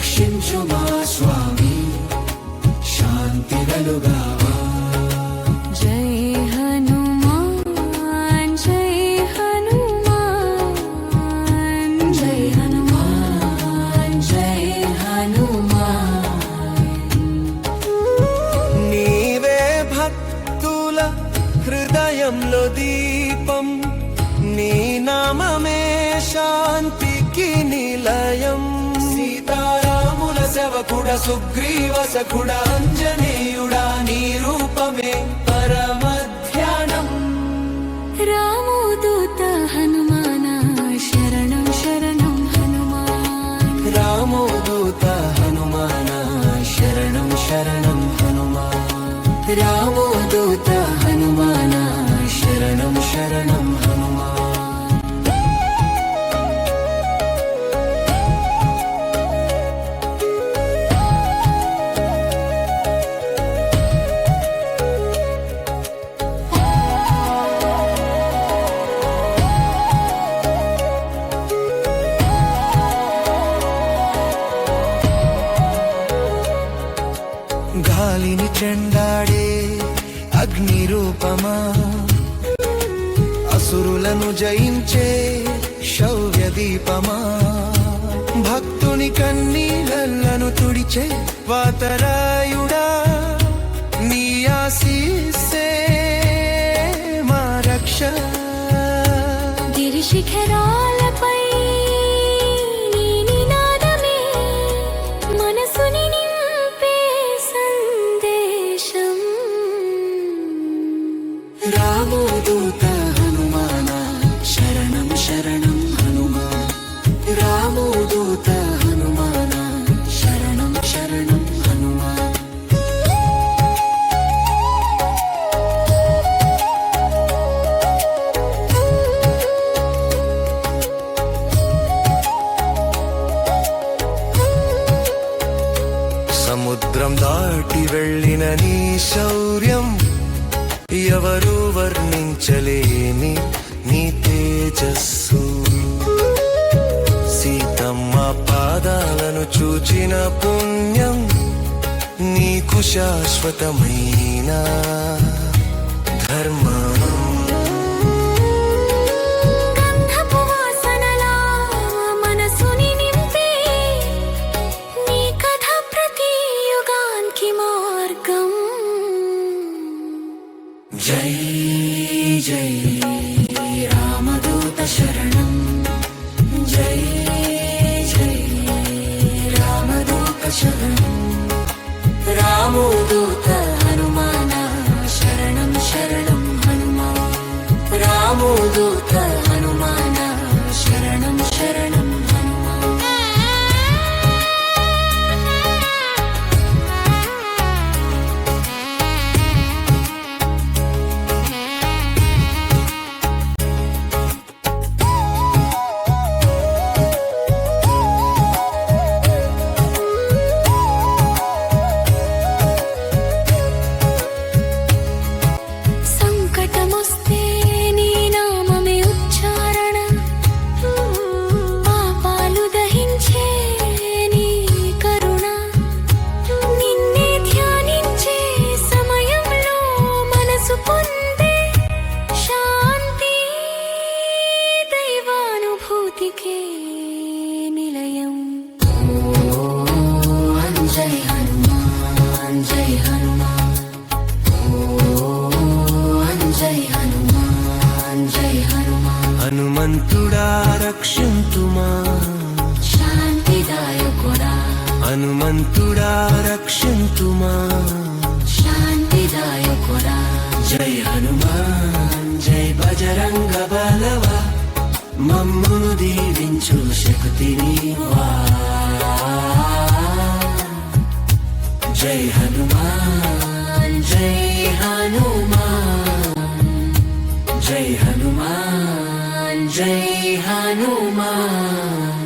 రక్షించుమా స్వామి శాంతి వెలుగావా. జై హనుమాన్ జై హనుమాన్ జై హనుమాన్ జై హనుమాన్. నీవే భక్తుల హృదయంలో దీపం, నీ నామమే శాంతికి నిలయం. సీతారాముల సేవకుడ సుగ్రీవ సఖుడ అంజనేయుడా నీ రూపమే పరమ ధ్యానం. రామోదూత హనుమాన శరణం శరణం హనుమాన్. రామోదూత హనుమాన శరణం శరణం హనుమాన్. రామోదూత హనుమాన శరణం శరణం హనుమాన్. గాలిని చెండాడే అగ్ని రూపమా, అసురులను జయించే శౌర్య దీపమా, భక్తుని కన్నీళ్లను తుడిచే వాతరాయుడా, నీ ఆశీస్సే మా రక్ష. గిరిశిఖరాలపై నీ నినాదమే మనసుని నింపే సందేశం. రామోదూత హనుమాన శరణం శరణం హనుమాన్. రామోదూత హనుమాన శరణం శరణం హనుమాన్. సముద్రం దాటి వెళ్ళిన నీ శౌర్యం, ఎవరు వర్ణించలేని నీ తేజస్సు. సీతమ్మ పాదాలను చూచిన పుణ్యం, నీకు శాశ్వతమైన ధర్మం. గంధపు వాసనలా మనసుని నింపే నీ కథ ప్రతి యుగానికి మార్గం. జై జై రామదూత శరణం. జై జై రామదూత శరణం. రామోదూత హనుమాన శరణం శరణం హనుమాన్. రామోదూత హనుమాన శరణం శరణం హనుమాన్. సంకటమొస్తే నీ నామమే ఉచ్చారణ, పాపాలు దహించే నీ కరుణ. నిన్నే ధ్యానించే సమయంలో మనసు పొందే శాంతి, దైవానుభూతికే నిలయం. జై హనుమాన్ జై హనుమాన్. జై హనుమాన్ జై హనుమాన్. హనుమంతుడా రక్షింతుమా శాంతిదాయకుడా. హనుమంతుడా రక్షింతుమా శాంతిదాయకుడా. జై హనుమాన్ జై బజరంగ బలవా, మమ్మును దీవించు శక్తినివా. జై హనుమాన్ జై హనుమాన్. జై హనుమాన్ జై హనుమాన్.